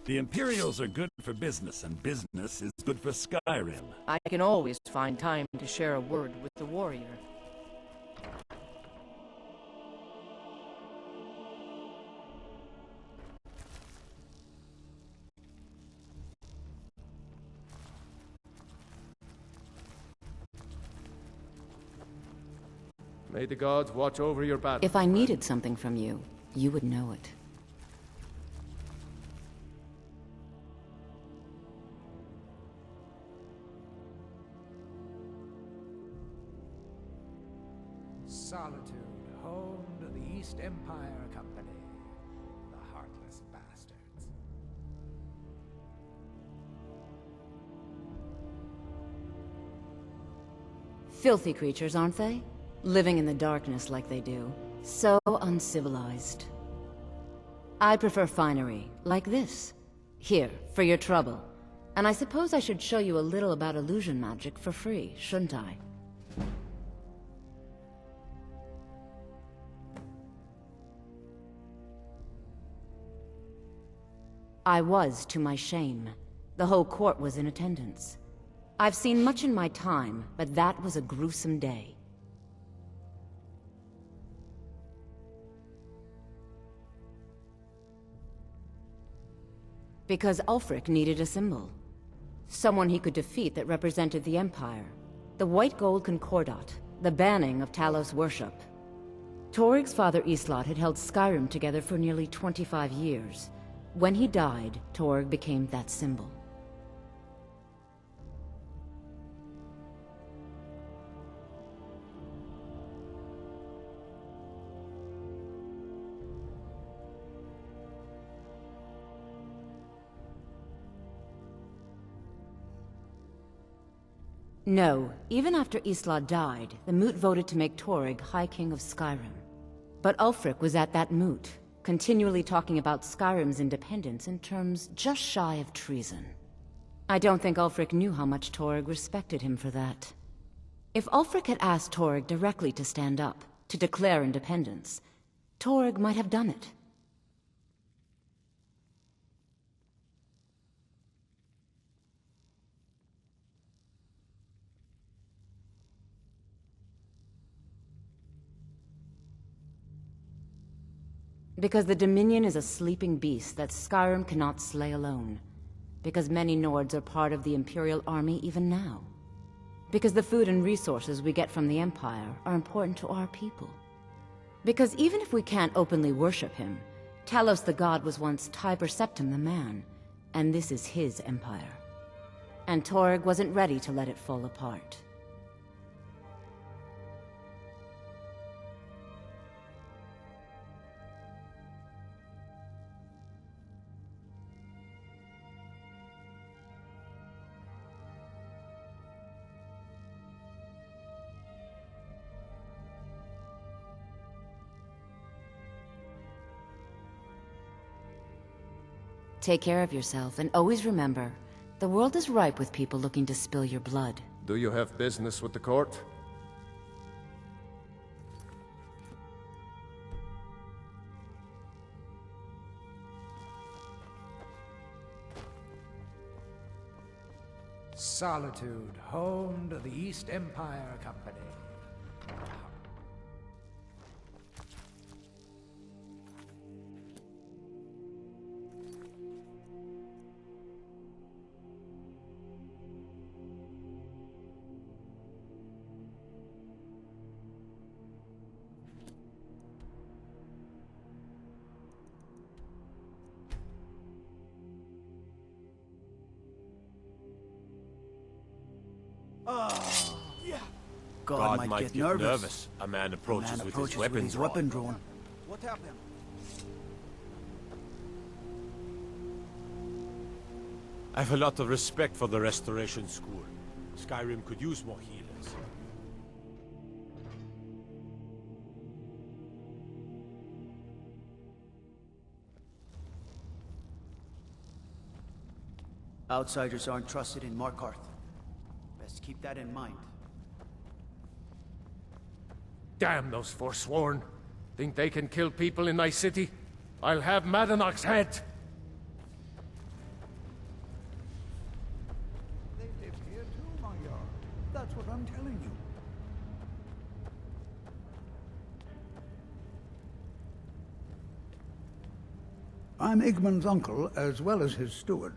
The Imperials are good for business, and business is good for Skyrim. I can always find time to share a word with the warrior. May the gods watch over your battle. If I needed something from you, you would know it. Solitude, home to the East Empire Company. The heartless bastards. Filthy creatures, aren't they? Living in the darkness like they do. So uncivilized. I prefer finery, like this. Here, for your trouble. And I suppose I should show you a little about illusion magic for free, shouldn't I? I was, to my shame. The whole court was in attendance. I've seen much in my time, but that was a gruesome day. Because Ulfric needed a symbol. Someone he could defeat that represented the Empire. The White Gold Concordat, the banning of Talos worship. Toryg's father Islot had held Skyrim together for nearly 25 years. When he died, Toryg became that symbol. No, even after Islot died, the Moot voted to make Toryg High King of Skyrim. But Ulfric was at that Moot, continually talking about Skyrim's independence in terms just shy of treason. I don't think Ulfric knew how much Toryg respected him for that. If Ulfric had asked Toryg directly to stand up, to declare independence, Toryg might have done it. Because the Dominion is a sleeping beast that Skyrim cannot slay alone. Because many Nords are part of the Imperial Army even now. Because the food and resources we get from the Empire are important to our people. Because even if we can't openly worship him, Talos the God was once Tiber Septim the man, and this is his empire. And Toryg wasn't ready to let it fall apart. Take care of yourself, and always remember, the world is ripe with people looking to spill your blood. Do you have business with the court? Solitude, home to the East Empire Company. God might get nervous. A man approaches with his weapon drawn. What happened? I have a lot of respect for the Restoration School. Skyrim could use more healers. Outsiders aren't trusted in Markarth. Best keep that in mind. Damn those Forsworn! Think they can kill people in my city? I'll have Madanach's head! safe here too, my Jarl. That's what I'm telling you. I'm Igmund's uncle, as well as his steward.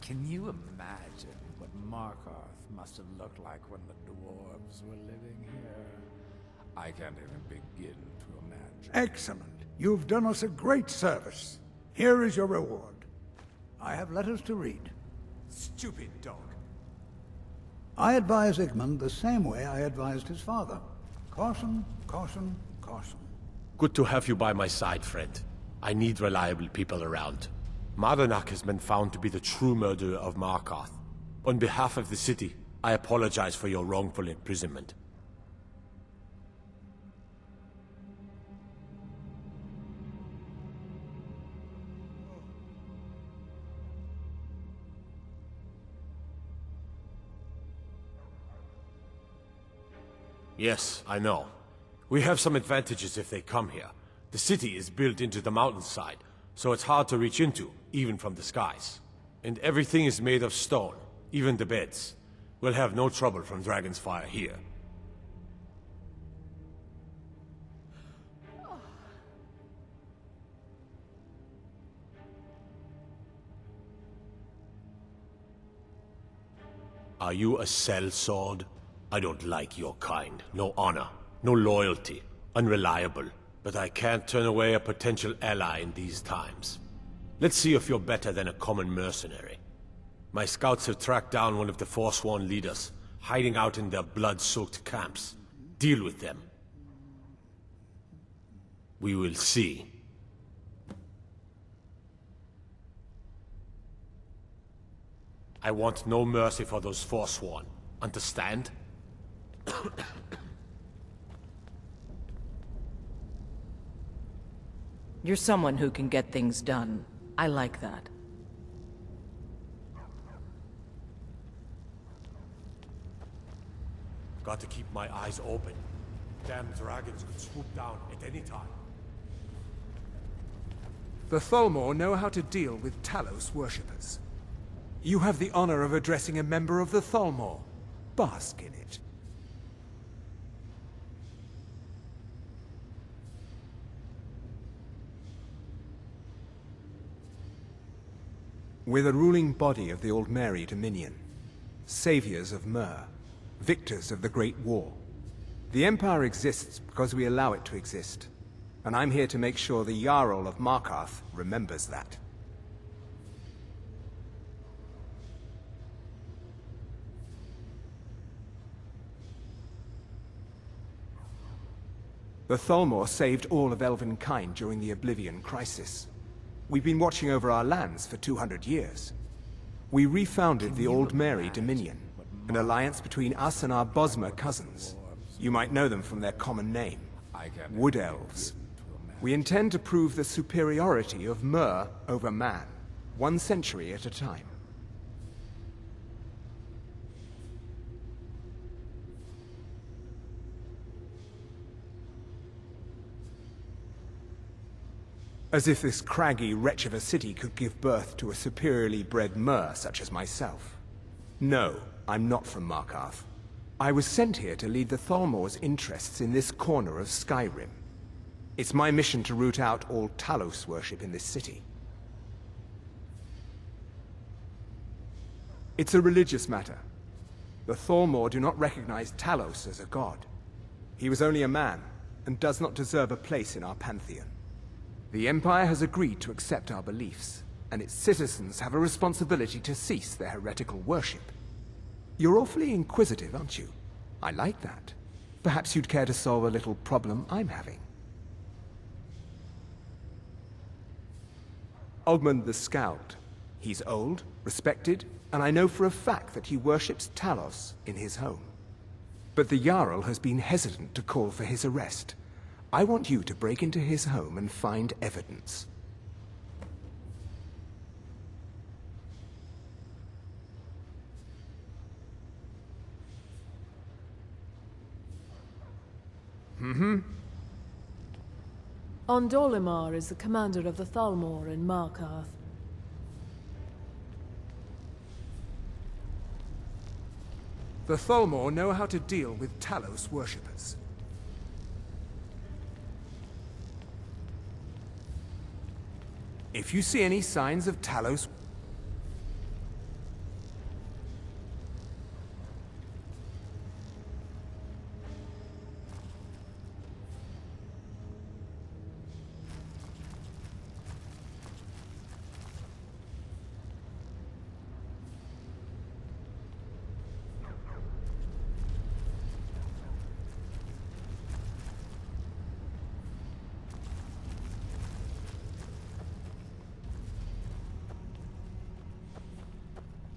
Can you imagine what Markarth must have looked like when the dwarves were living here? I can't even begin to imagine. Excellent. You've done us a great service. Here is your reward. I have letters to read. Stupid dog. I advise Igmund the same way I advised his father. Caution, caution, caution. Good to have you by my side, friend. I need reliable people around. Mardanak has been found to be the true murderer of Markarth. On behalf of the city, I apologize for your wrongful imprisonment. Yes, I know. We have some advantages if they come here. The city is built into the mountainside, so it's hard to reach into, even from the skies. And everything is made of stone, even the beds. We'll have no trouble from Dragon's fire here. Are you a sellsword? I don't like your kind. No honor, no loyalty, unreliable. But I can't turn away a potential ally in these times. Let's see if you're better than a common mercenary. My scouts have tracked down one of the Forsworn leaders, hiding out in their blood-soaked camps. Deal with them. We will see. I want no mercy for those Forsworn. Understand? You're someone who can get things done. I like that. Got to keep my eyes open. Damn dragons could swoop down at any time. The Thalmor know how to deal with Talos worshippers. You have the honor of addressing a member of the Thalmor. Bask in it. We're the ruling body of the Old Mary Dominion. Saviors of Myr. Victors of the Great War. The Empire exists because we allow it to exist. And I'm here to make sure the Jarl of Markarth remembers that. The Thalmor saved all of Elvenkind during the Oblivion Crisis. We've been watching over our lands for 200 years. We refounded the Old Mary Dominion, an alliance between us and our Bosmer cousins. You might know them from their common name, Wood Elves. We intend to prove the superiority of Myr over man, 1 century at a time. As if this craggy wretch of a city could give birth to a superiorly bred Myr such as myself. No, I'm not from Markarth. I was sent here to lead the Thalmor's interests in this corner of Skyrim. It's my mission to root out all Talos worship in this city. It's a religious matter. The Thalmor do not recognize Talos as a god. He was only a man, and does not deserve a place in our pantheon. The Empire has agreed to accept our beliefs, and its citizens have a responsibility to cease their heretical worship. You're awfully inquisitive, aren't you? I like that. Perhaps you'd care to solve a little problem I'm having. Ogmund the Scowled. He's old, respected, and I know for a fact that he worships Talos in his home. But the Jarl has been hesitant to call for his arrest. I want you to break into his home and find evidence. Ondolimar is the commander of the Thalmor in Markarth. The Thalmor know how to deal with Talos worshippers. If you see any signs of Talos...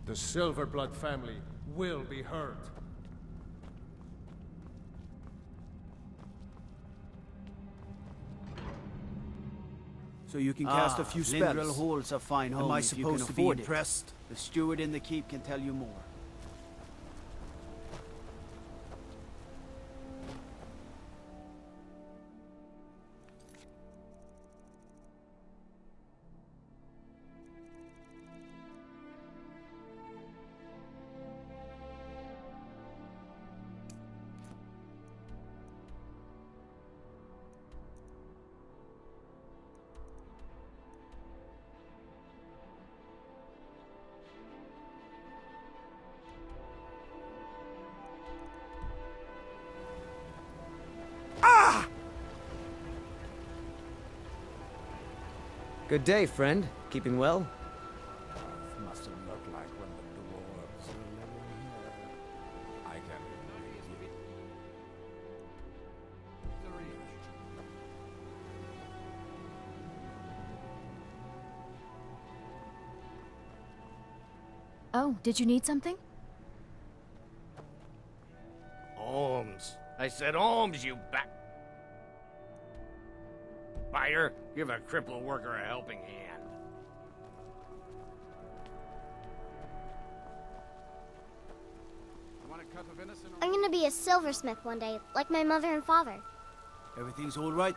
The Silverblood family will be heard. So you can cast a few spells. Lindrel holds a fine home. Am I if you can supposed to be afford it. impressed? The steward in the keep can tell you more. Good day, friend. Keeping well? Must have looked like when the dwarves were living here. I can't even read. Oh, did you need something? Alms. I said alms, you bat... Spider, give a crippled worker a helping hand. I'm gonna be a silversmith one day, like my mother and father. Everything's all right?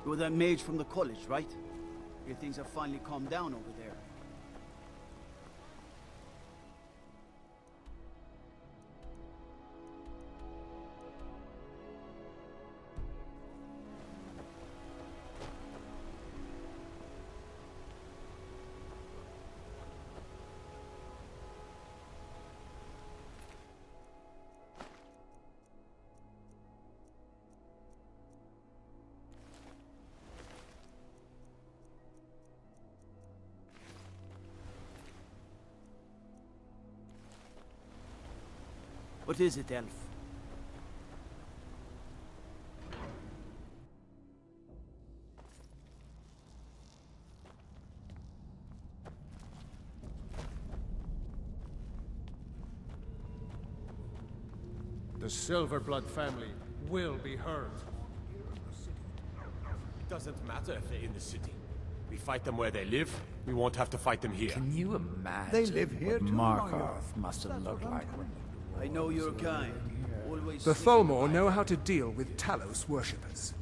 You're that mage from the college, right? Your things have finally calmed down over there. What is it, Elf? The Silverblood family will be heard. It doesn't matter if they're in the city. We fight them where they live, we won't have to fight them here. Can you imagine They live here what too, Markarth must have looked like when I know your kind. Always The sticking Thalmor by. know how to deal with Talos worshippers.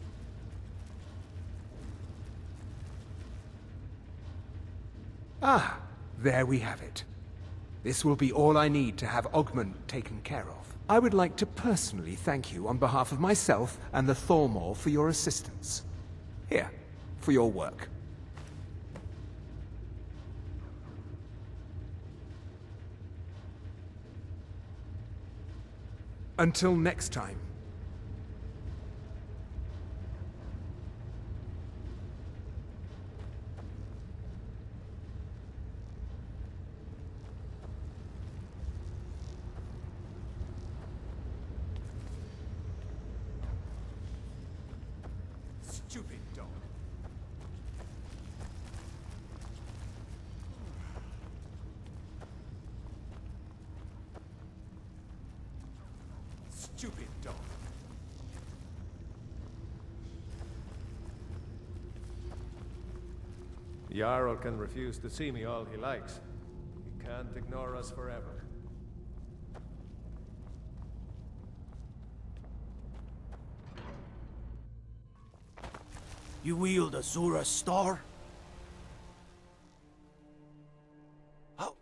Ah, there we have it. This will be all I need to have Ogmund taken care of. I would like to personally thank you on behalf of myself and the Thalmor for your assistance. Here, for your work. Until next time. Stupid dog. Stupid dog. Jarl can refuse to see me all he likes. He can't ignore us forever. You wield a Zora star? How?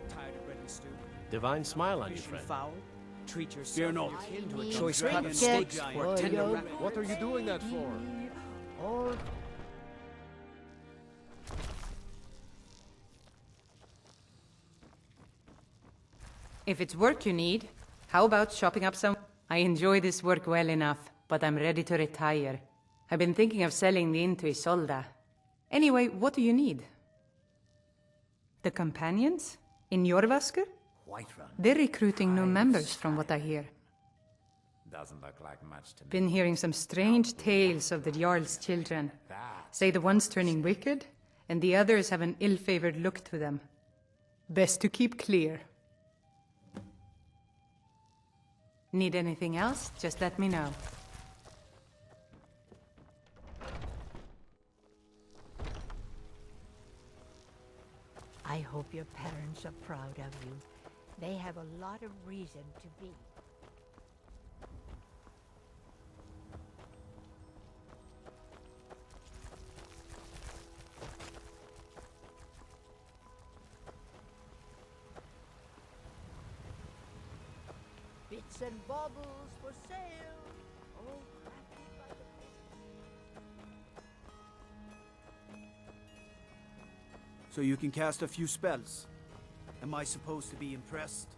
Tired of bread and stew? Divine smile on you, Fish and friend. foul? Treat yourself Fear not. akin to a I choice mean, cut of drink steaks it. or a tender wrap. What are you doing that for? If it's work you need, how about shopping up some? I enjoy this work well enough, but I'm ready to retire. I've been thinking of selling the inn to Isolda. Anyway, what do you need? The companions? In Jorvaskr? Whiterun They're recruiting new members from what I hear. doesn't look like much to me. Been hearing some strange tales of the Jarl's children. Say the one's turning wicked, and the others have an ill-favored look to them. Best to keep clear. Need anything else? Just let me know. I hope your parents are proud of you. They have a lot of reason to be. Bits and baubles for sale. Oh, crafted by the So you can cast a few spells. Am I supposed to be impressed?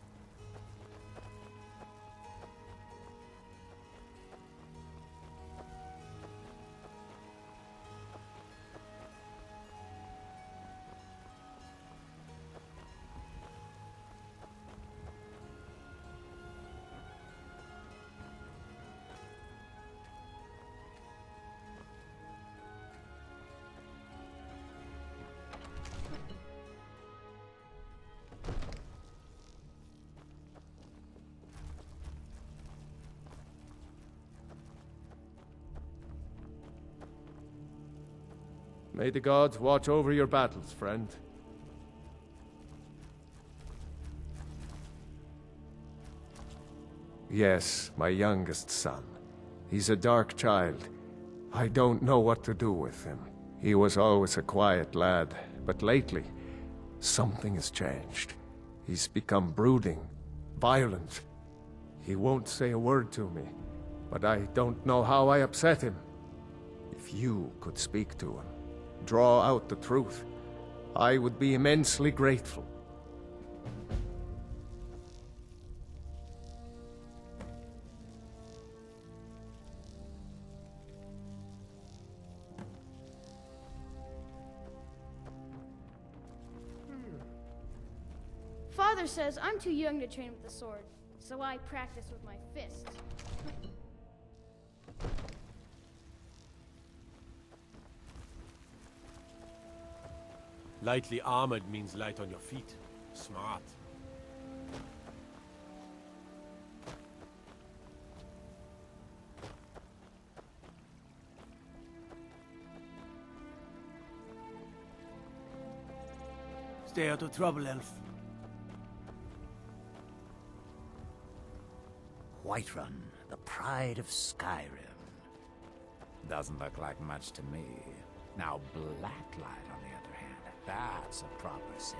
May the gods watch over your battles, friend. Yes, my youngest son. He's a dark child. I don't know what to do with him. He was always a quiet lad, but lately, something has changed. He's become brooding, violent. He won't say a word to me, but I don't know how I upset him. If you could speak to him, draw out the truth, I would be immensely grateful. Father says I'm too young to train with the sword, so I practice with my fists. Lightly armored means light on your feet. Smart. Stay out of trouble, Elf. Whiterun, the pride of Skyrim. Doesn't look like much to me. Now Blacklight, on the other hand, that's a proper city.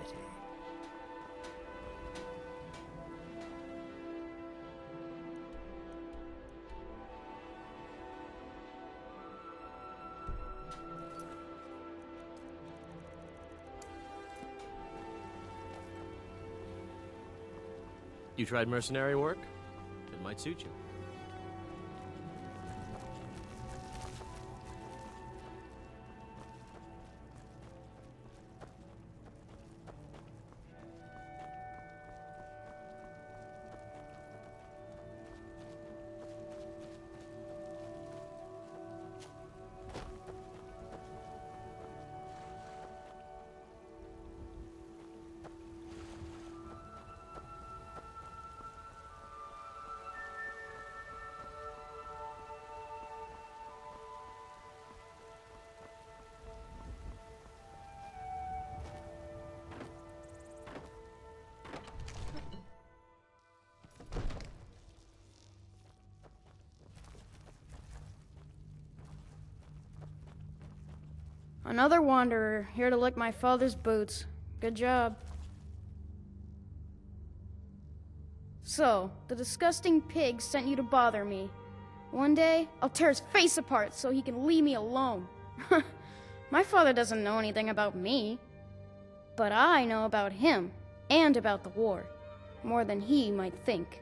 You tried mercenary work? It might suit you. Another wanderer, here to lick my father's boots. Good job. So, the disgusting pig sent you to bother me. One day, I'll tear his face apart so he can leave me alone. My father doesn't know anything about me. But I know about him, and about the war. More than he might think.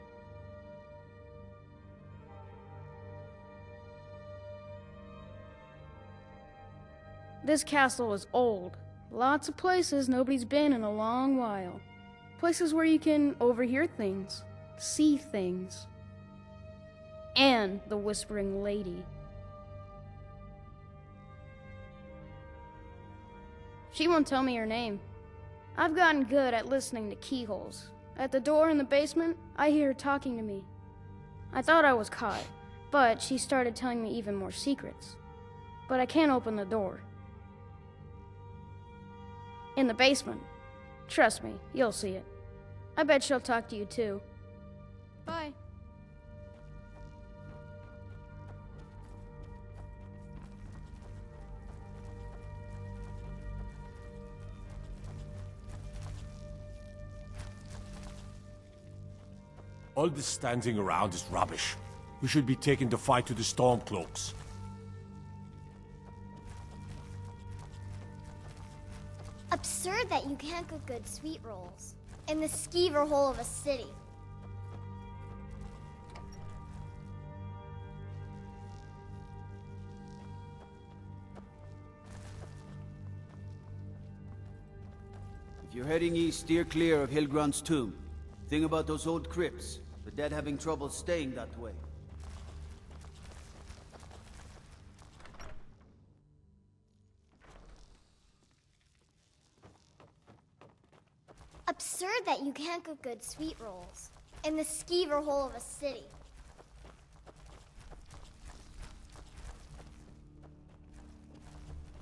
This castle is old. Lots of places nobody's been in a long while. Places where you can overhear things, see things. And the Whispering Lady. She won't tell me her name. I've gotten good at listening to keyholes. At the door in the basement, I hear her talking to me. I thought I was caught, but she started telling me even more secrets. But I can't open the door. In the basement. Trust me, you'll see it. I bet she'll talk to you too. Bye. All this standing around is rubbish. We should be taking the fight to the Stormcloaks. Absurd that you can't cook good sweet rolls in the skeever hole of a city. If you're heading east, steer clear of Hilgrund's tomb. Thing about those old crypts, the dead having trouble staying that way. Absurd that you can't cook good sweet rolls in the skeever hole of a city.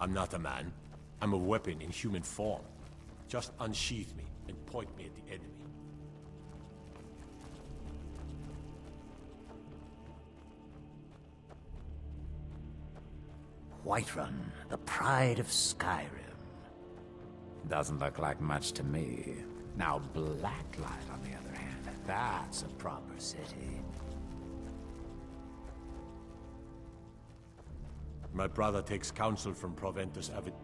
I'm not a man. I'm a weapon in human form. Just unsheath me and point me at the enemy. Whiterun, the pride of Skyrim. Doesn't look like much to me. Now Blacklight, on the other hand, that's a proper city. My brother takes counsel from Proventus Avid.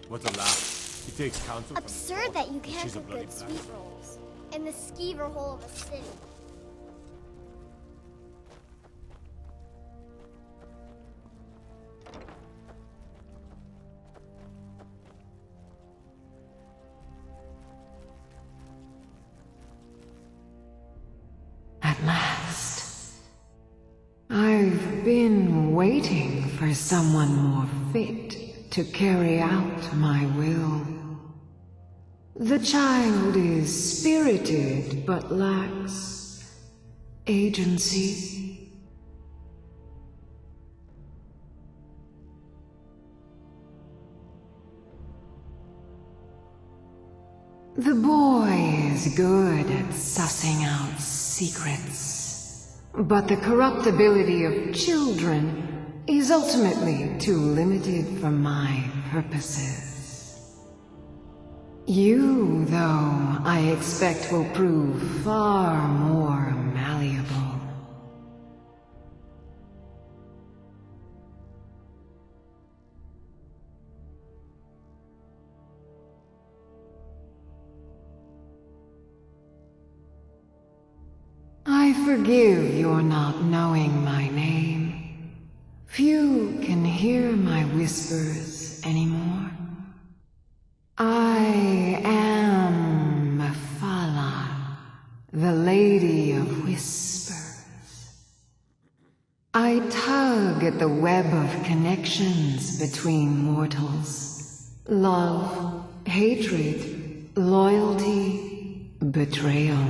What a laugh. He takes counsel from Absurd that you can't she's a cook bloody good sweet rolls in the skeever hole of a city. At last. I've been waiting for someone more fit to carry out my will. The child is spirited but lacks agency. The boy is good at sussing out secrets, but the corruptibility of children is ultimately too limited for my purposes. You, though, I expect will prove far more malleable. I forgive your not knowing my name. Few can hear my whispers anymore. I am Mephala, the Lady of Whispers. I tug at the web of connections between mortals. Love, hatred, loyalty, betrayal.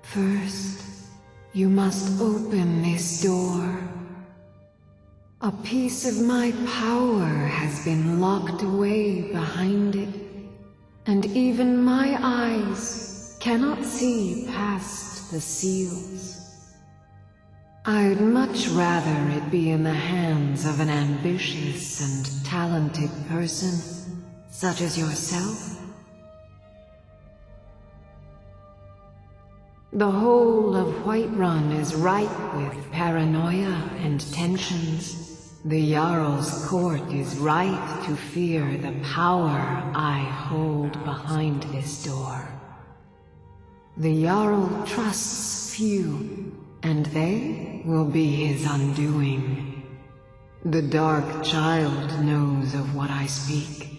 First, you must open this door. A piece of my power has been locked away behind it, and even my eyes cannot see past the seals. I'd much rather it be in the hands of an ambitious and talented person, such as yourself. The whole of Whiterun is ripe with paranoia and tensions. The Jarl's court is right to fear the power I hold behind this door. The Jarl trusts few, and they will be his undoing. The Dark Child knows of what I speak.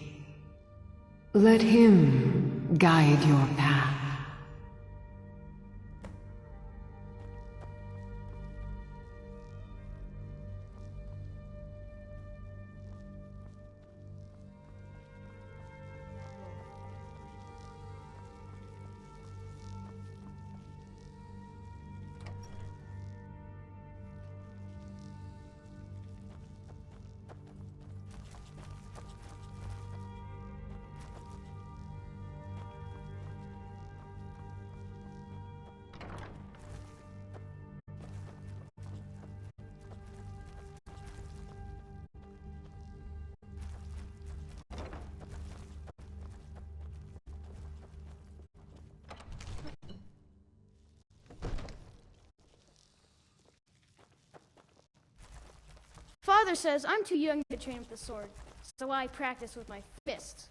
Let him guide your path. Father says I'm too young to train with the sword, so I practice with my fists.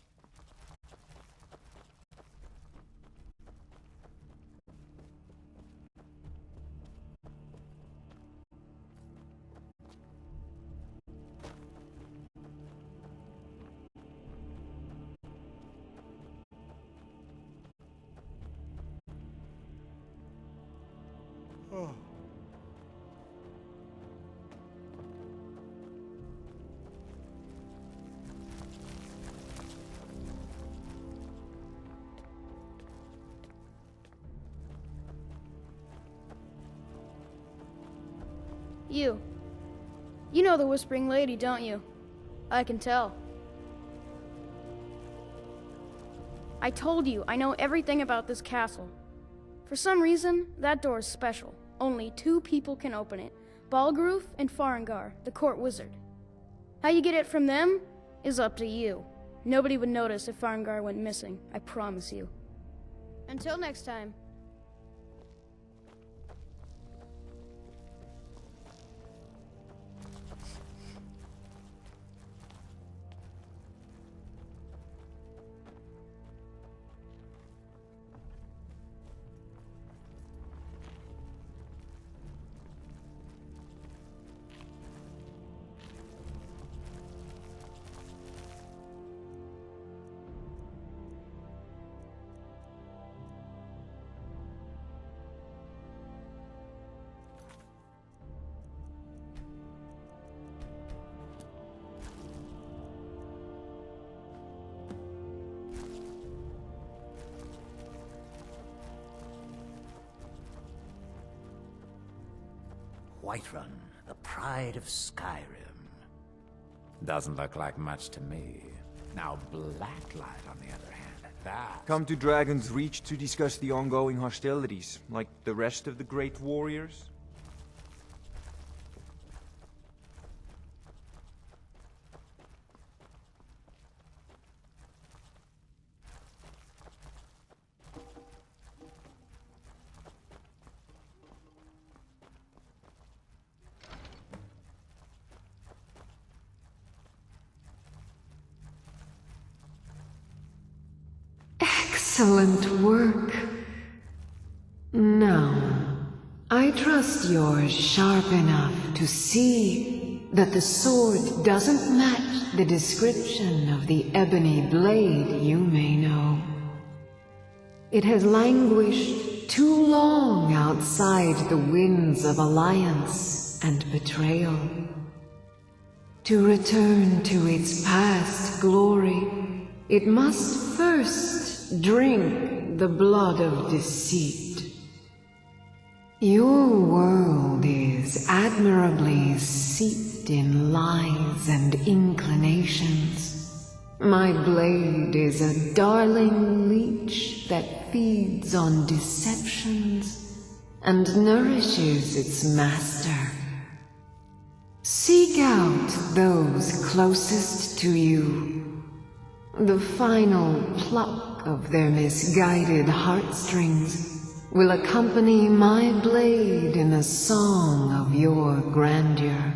You. You know the Whispering Lady, don't you? I can tell. I told you, I know everything about this castle. For some reason, that door is special. Only 2 people can open it. Balgruuf and Farengar, the court wizard. How you get it from them is up to you. Nobody would notice if Farengar went missing, I promise you. Until next time. Whiterun, the pride of Skyrim. Doesn't look like much to me. Now Blacklight, on the other hand, that... Come to Dragonsreach to discuss the ongoing hostilities, like the rest of the great warriors? Excellent work. Now, I trust you're sharp enough to see that the sword doesn't match the description of the ebony blade you may know. It has languished too long outside the winds of alliance and betrayal. To return to its past glory, it must first drink the blood of deceit. Your world is admirably steeped in lies and inclinations. My blade is a darling leech that feeds on deceptions and nourishes its master. Seek out those closest to you. The final pluck of their misguided heartstrings will accompany my blade in a song of your grandeur.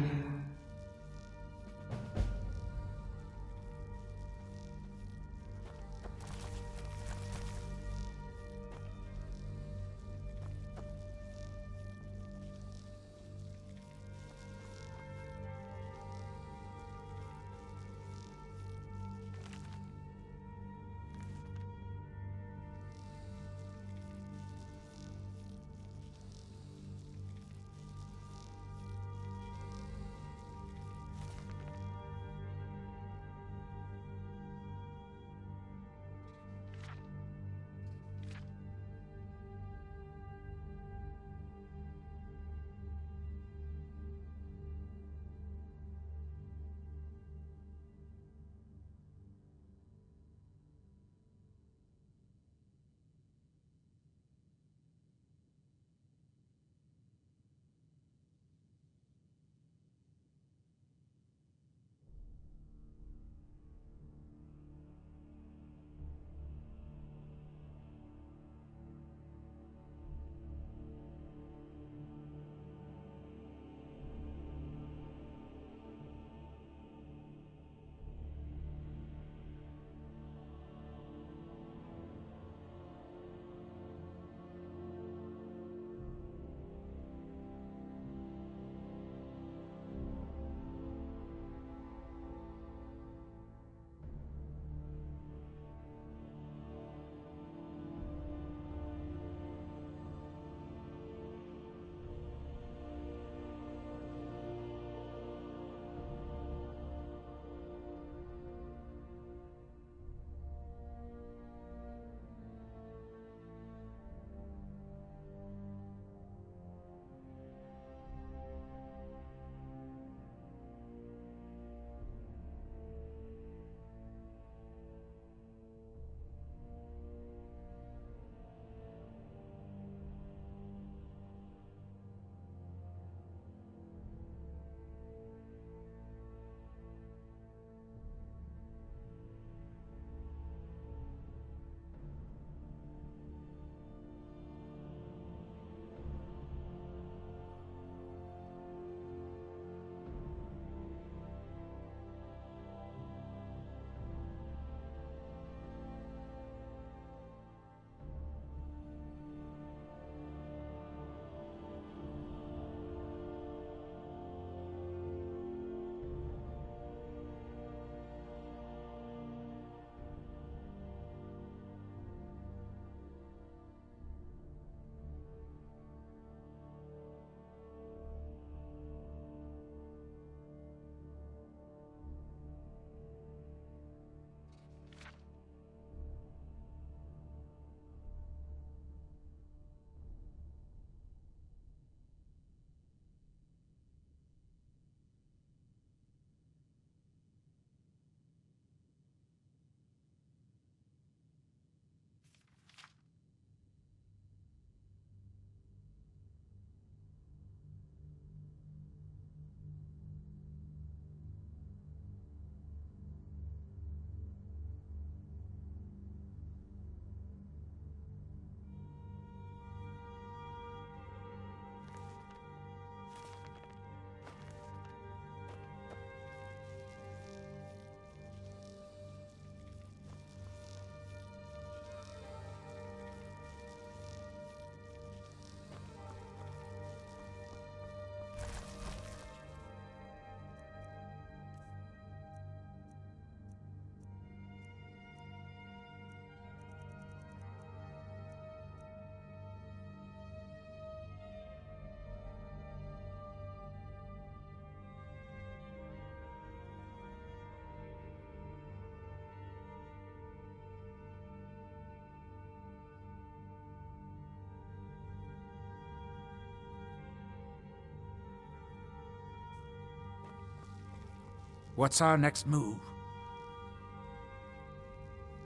What's our next move?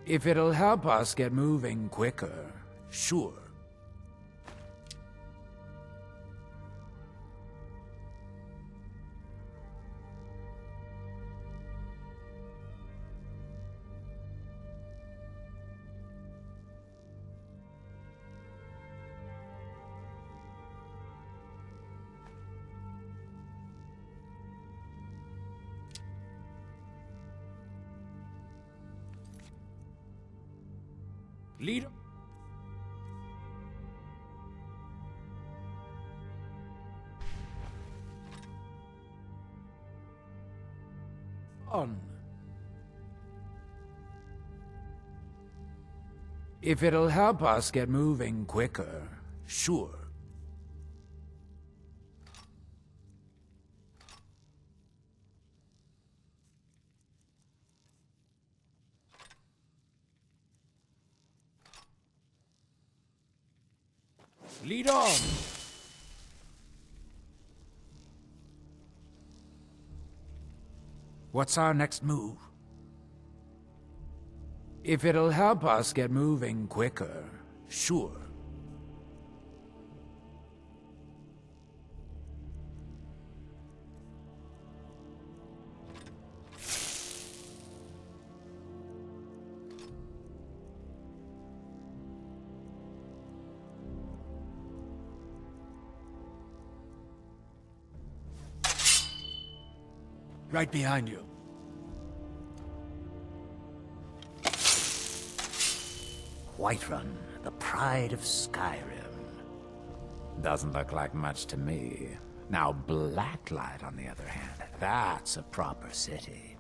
If it'll help us get moving quicker, sure. Lead. On. If it'll help us get moving quicker, sure. Lead on! What's our next move? If it'll help us get moving quicker, sure. Right behind you. Whiterun, the pride of Skyrim. Doesn't look like much to me. Now Blacklight, on the other hand, that's a proper city.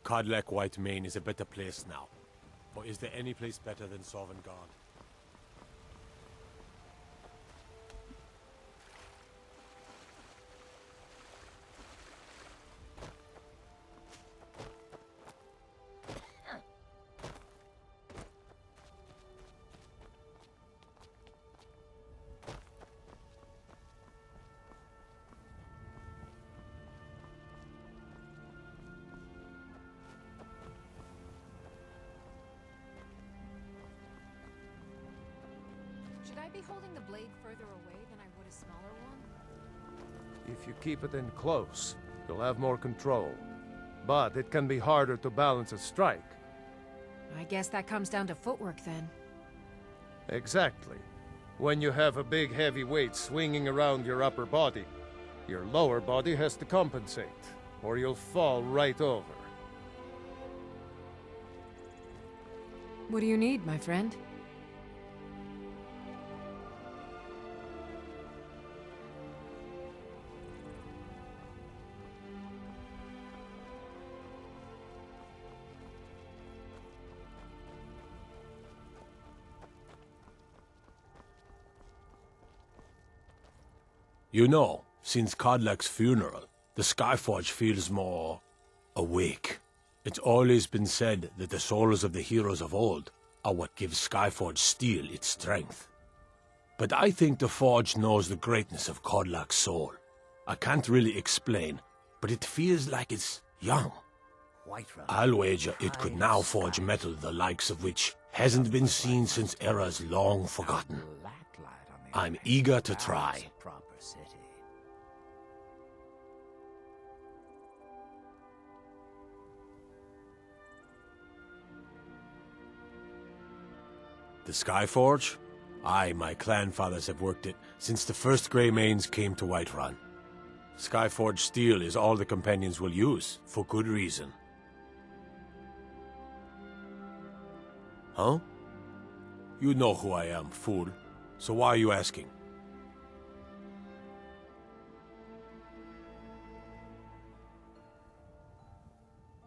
Codlec Whitemane is a better place now. Or is there any place better than Sovngarde? Should I be holding the blade further away than I would a smaller one? If you keep it in close, you'll have more control. But it can be harder to balance a strike. I guess that comes down to footwork then. Exactly. When you have a big heavy weight swinging around your upper body, your lower body has to compensate, or you'll fall right over. What do you need, my friend? You know, since Codlec's funeral, the Skyforge feels more awake. It's always been said that the souls of the heroes of old are what gives Skyforge steel its strength. But I think the Forge knows the greatness of Codlec's soul. I can't really explain, but it feels like it's young. I'll wager it could now forge metal the likes of which hasn't been seen since eras long forgotten. I'm eager to try. The Skyforge? Aye, my clan fathers have worked it since the first Grey Manes came to Whiterun. Skyforge steel is all the companions will use, for good reason. Huh? You know who I am, fool. So why are you asking?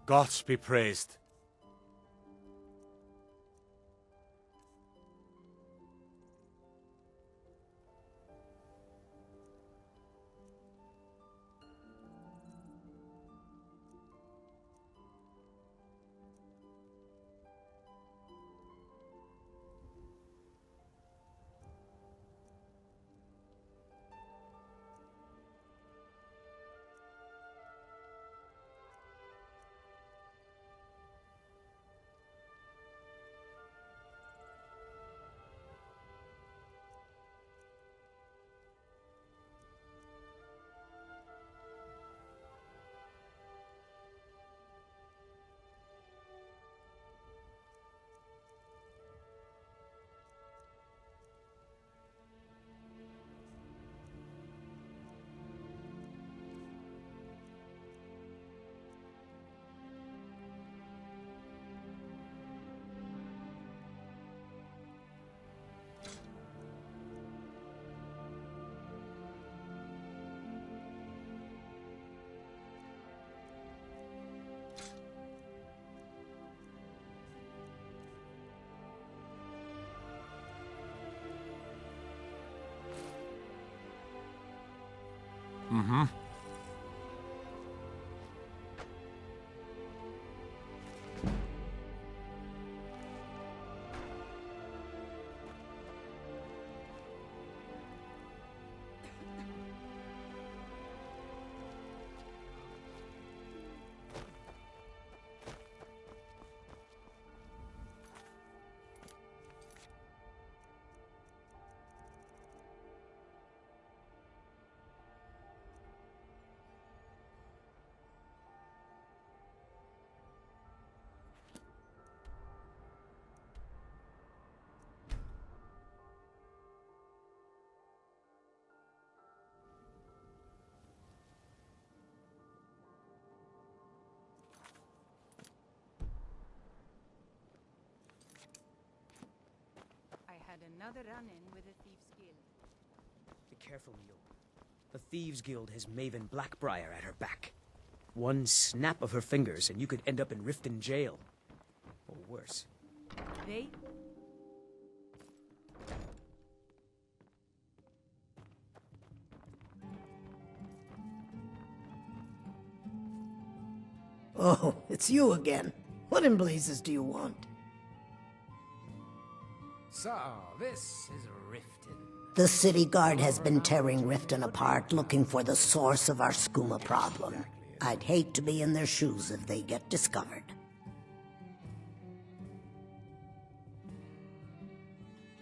Gods be praised. Mm-hmm. Another run-in with the Thieves Guild. Be careful, Mio. The Thieves Guild has Maven Blackbriar at her back. One snap of her fingers and you could end up in Riften jail. Or worse. They... Oh, it's you again. What in blazes do you want? So, this is Riften. The city guard has been tearing Riften apart, looking for the source of our skooma problem. I'd hate to be in their shoes if they get discovered.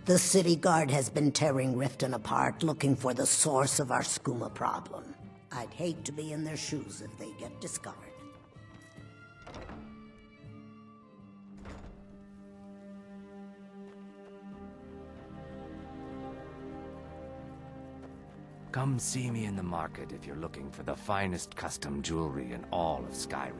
The city guard has been tearing Riften apart, looking for the source of our skooma problem. I'd hate to be in their shoes if they get discovered. Come see me in the market if you're looking for the finest custom jewelry in all of Skyrim.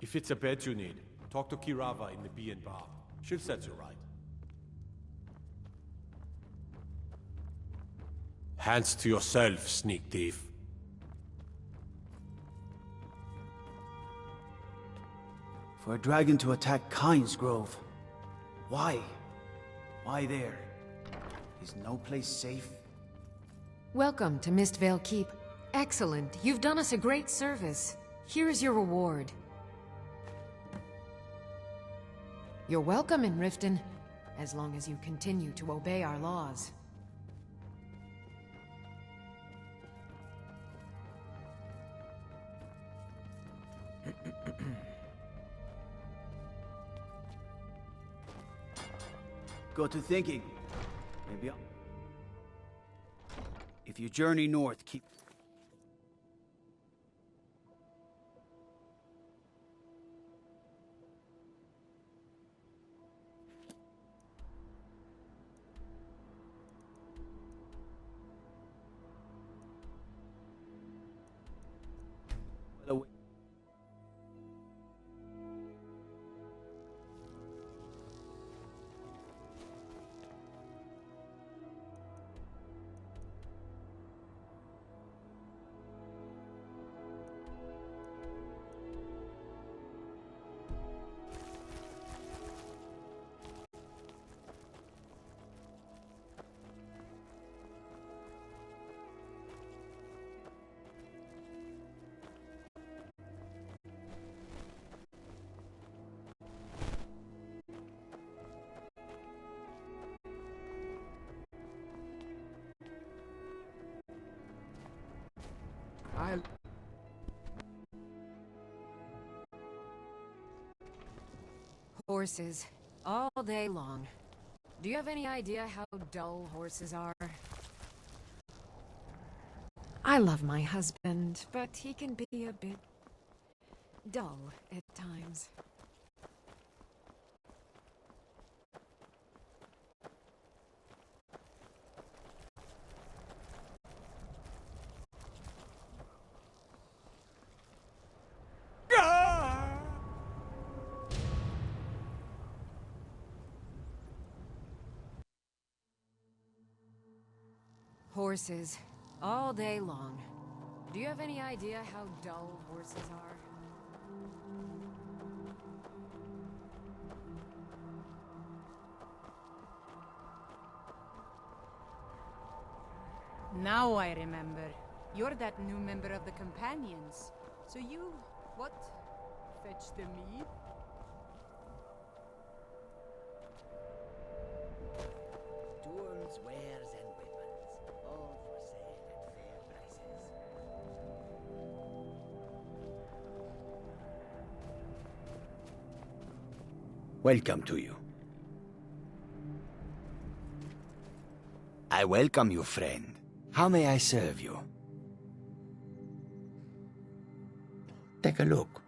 If it's a bed you need, talk to Kirava in the Bee and Bar. She'll set you right. Hands to yourself, sneak thief. For a dragon to attack Kyne's Grove. Why? Why there? Is no place safe? Welcome to Mistvale Keep. Excellent. You've done us a great service. Here is your reward. You're welcome in Riften, as long as you continue to obey our laws. Got to thinking. Maybe I'll... If you journey north, keep... Horses, all day long. Do you have any idea how dull horses are? I love my husband, but he can be a bit dull at times. Horses, all day long. Do you have any idea how dull horses are? Now I remember. You're that new member of the Companions. So you, what? Fetch the meat? Tools, wares, and weapons, all for sale at fair prices. Welcome to you. I welcome you, friend. How may I serve you? Take a look.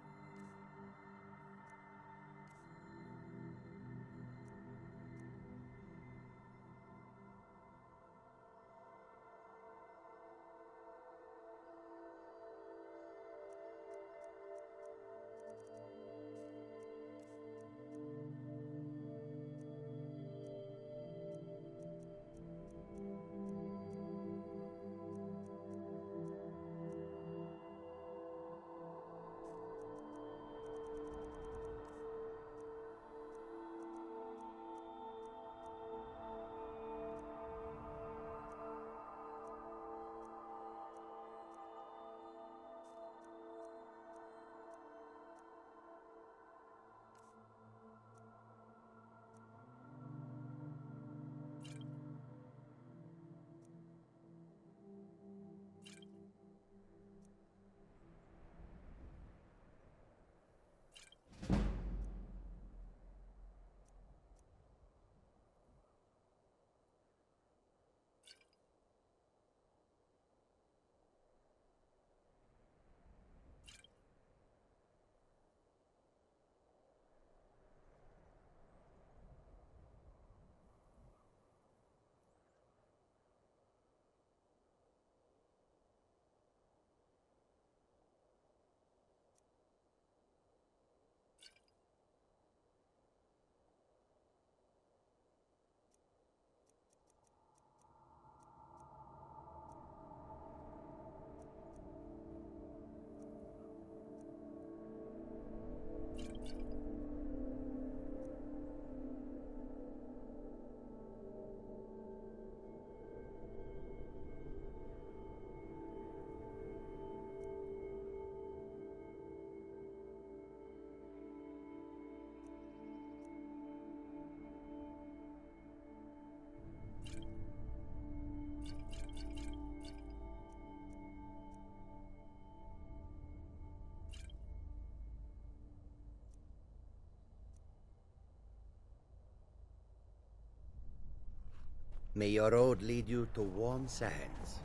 May your road lead you to warm sands.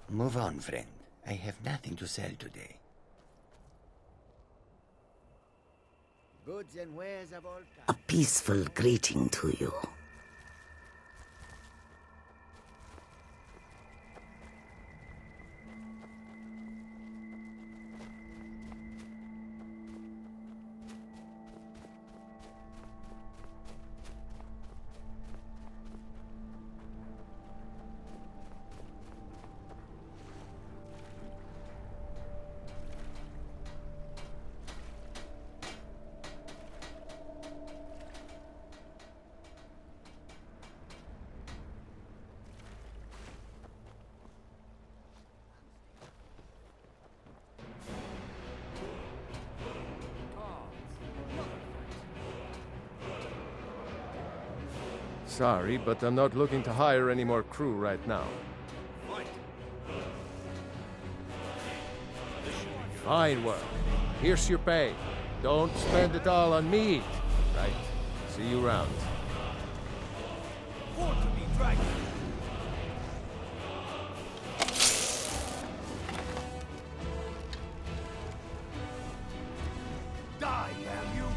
Move on, friend. I have nothing to sell today. Goods and wares of all kinds. A peaceful greeting to you. Sorry, but I'm not looking to hire any more crew right now. Fine work. Here's your pay. Don't spend it all on meat. Right. See you around. Die, damn you!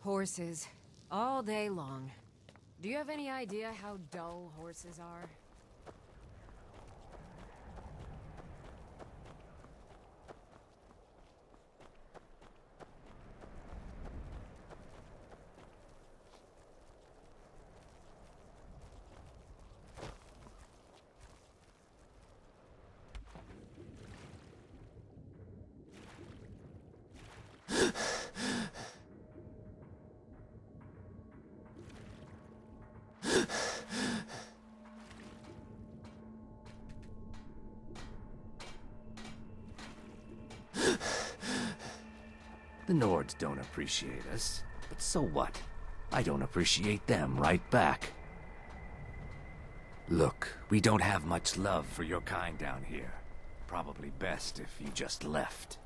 Horses. All day long. Do you have any idea how dull horses are? The Nords don't appreciate us, but so what? I don't appreciate them right back. Look, we don't have much love for your kind down here. Probably best if you just left.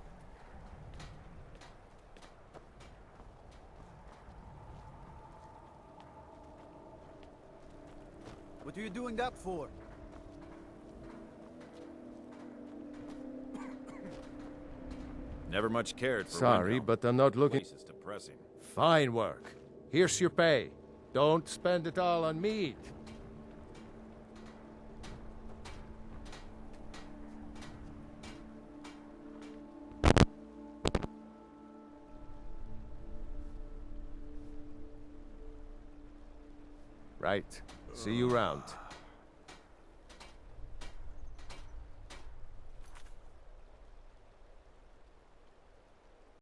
What are you doing that for? Never much cared for Sorry, Windhelm. but I'm not looking... Place is depressing. Fine work. Here's your pay. Don't spend it all on meat. Right. See you around.